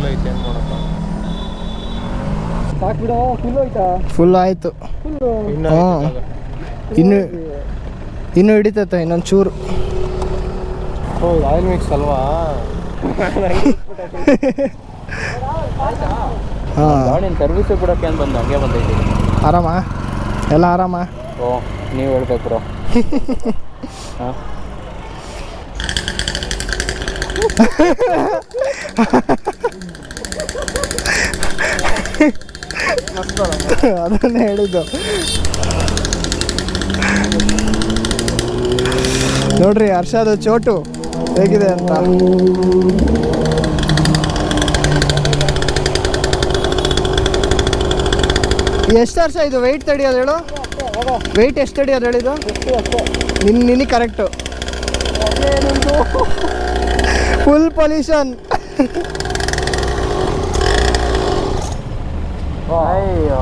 Full ಐತೆ ಏನು ಮಾಡೋಕ್ಕ ಸಾಕ್ಬಿಡೋ full ಆಯ್ತಾ ಫುಲ್ ಆಯಿತು ಹಾಂ ಇನ್ನೂ ಹಿಡಿತೈತೆ ಇನ್ನೊಂದು ಚೂರು ಹೌದು ಆಯಿಲ್ ಮಿಕ್ಸ್ ಅಲ್ವಾ ಹಾಂ ಗಾಡಿನ ಸರ್ವಿಸ್ ಕೊಡೋಕ್ಕೆ ಅಂತ ಬಂದು ಹಂಗೆ ಬಂದೈತಿ ಆರಾಮ ಎಲ್ಲ ಆರಾಮ ಓ ನೀವು ಹೇಳ್ಬೇಕು ಬ್ರೋ ಹಾಂ ಅದನ್ನೇ ಹೇಳಿದ್ದು ನೋಡ್ರಿ ಹರ್ಷದು ಚೋಟು ಹೇಗಿದೆ ಅಂತ ಎಷ್ಟು ವರ್ಷ ಇದು ವೆಯ್ಟ್ ತಡಿಯೋದು ಹೇಳು ವೆಯ್ಟ್ ಎಷ್ಟು ತಡಿಯೋದು ಹೇಳಿದ್ದು ನಿನಗೆ ಕರೆಕ್ಟು ಫುಲ್ ಪೊಲ್ಯೂಷನ್ ಅಯ್ಯೋ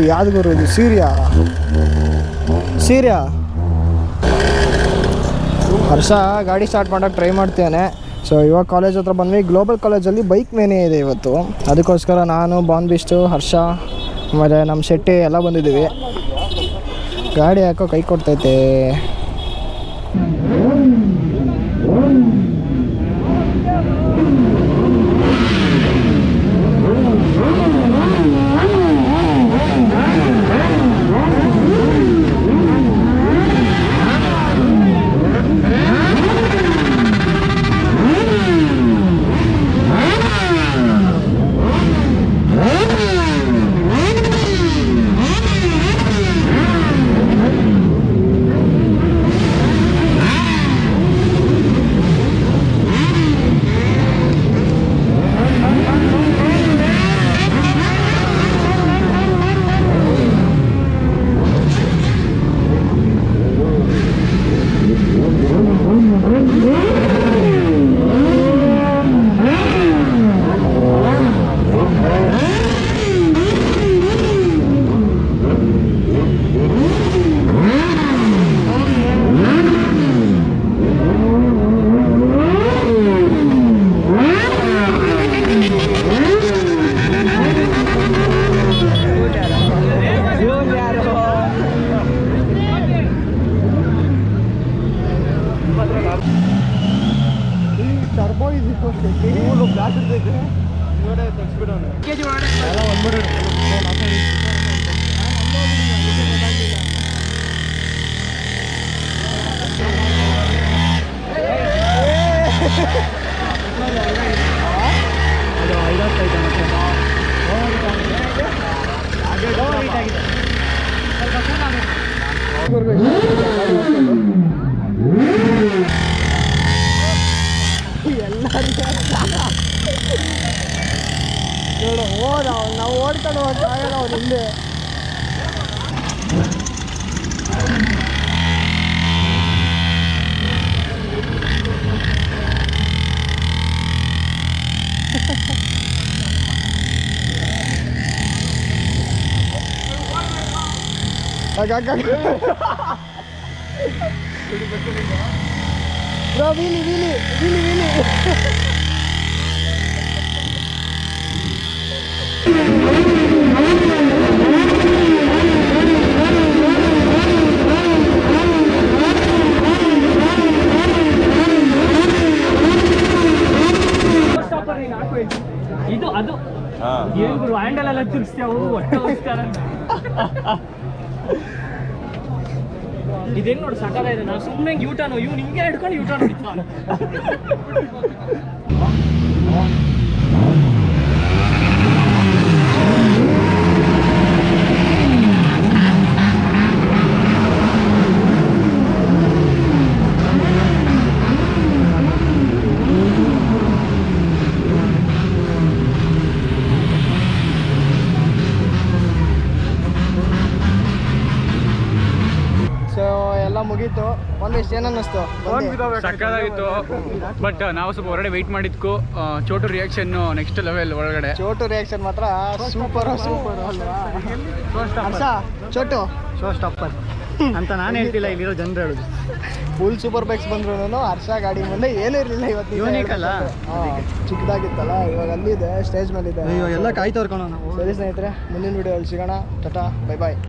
ಯಾವ್ದು ಗುರು ಇದು ಸೀರಿಯಾ ಹರ್ಷ ಗಾಡಿ ಸ್ಟಾರ್ಟ್ ಮಾಡೋಕ್ಕೆ ಟ್ರೈ ಮಾಡ್ತೇನೆ ಸೊ ಇವಾಗ ಕಾಲೇಜ್ ಹತ್ರ ಬಂದ್ವಿ ಗ್ಲೋಬಲ್ ಕಾಲೇಜಲ್ಲಿ ಬೈಕ್ ಮೇನೇ ಇದೆ ಇವತ್ತು ಅದಕ್ಕೋಸ್ಕರ ನಾನು ಬಾನ್ಬಿಸ್ಟು ಹರ್ಷ ಆಮೇಲೆ ನಮ್ಮ ಶೆಟ್ಟಿ ಎಲ್ಲ ಬಂದಿದ್ದೀವಿ ಗಾಡಿ ಯಾಕೋ ಕೈ ಕೊಡ್ತೈತೆ ನಾವು ಓಡ್ಕೊಂಡು ಹೋಗಲ್ಲ ಅವ್ರು ಹಿಂದೆ ವೀಲಿ ಇದು ಅದು ಏನು ಗುರು ಹ್ಯಾಂಡಲ್ ಎಲ್ಲ ತಿರ್ಸ್ತಾವು ಹೊಟ್ಟೆ ಹೋಗ್ತಾರ ಇದೇನು ನೋಡಿ ಸಕಾಲ ಇದೆ ನಾವು ಸುಮ್ಮನೆ ಯೂಟರ್ನ್ ಇವ್ನು ಹಿಂಗೆ ಹಿಡ್ಕೊಂಡು ಯೂಟರ್ನ್ ಹೊಡಿತಾನ ಚೆನ್ನಾಗಿತ್ತು. ಒಂದಿಷ್ಟು ಏನನ್ನಿಸ್ತು? ಸಕ್ಕದಾಗಿತ್ತು. ಬಟ್ ನಾವು ಸ್ವಲ್ಪ ಹೊರಗಡೆ ವೆಯ್ಟ್ ಮಾಡಿದ್ಕು ಚೋಟು ರಿಯಾಕ್ಷನ್ ನೆಕ್ಸ್ಟ್ ಲೆವೆಲ್ ಒಳಗಡೆ. ಚೋಟು ರಿಯಾಕ್ಷನ್ ಮಾತ್ರ ಸೂಪರ್ ಅಲ್ವಾ ಹರ್ಷ? ಚೋಟು ಶೋ ಸ್ಟಾಪರ್ ಅಂತ ನಾನು ಹೇಳ್ತಿಲ್ಲ, ಇಲ್ಲಿರೋ ಜನರು ಹೇಳೋದು. ಫುಲ್ ಸೂಪರ್ ಬೈಕ್ಸ್ ಬಂದ್ರು ಹರ್ಷ ಗಾಡಿ ಮುಂದೆ ಏನೂ ಇರಲಿಲ್ಲ ಇವತ್ತು. ಯೂನಿಕ್ ಅಲ್ಲ, ಚಿಕ್ಕದಾಗಿತ್ತಲ್ಲ, ಇವಾಗ ಅಲ್ಲಿದೆ ಸ್ಟೇಜ್ ಮೇಲೆ ಇದೆ. ಎಲ್ಲ ಕಾಯ್ತವ್ರು ಕಣೋ ನಾವು. ಸರಿ ಸ್ನೇಹಿತರೆ, ಮುಂದಿನ ವಿಡಿಯೋದಲ್ಲಿ ಸಿಗೋಣ. ಟಾಟಾ, ಬೈ ಬಾಯ್.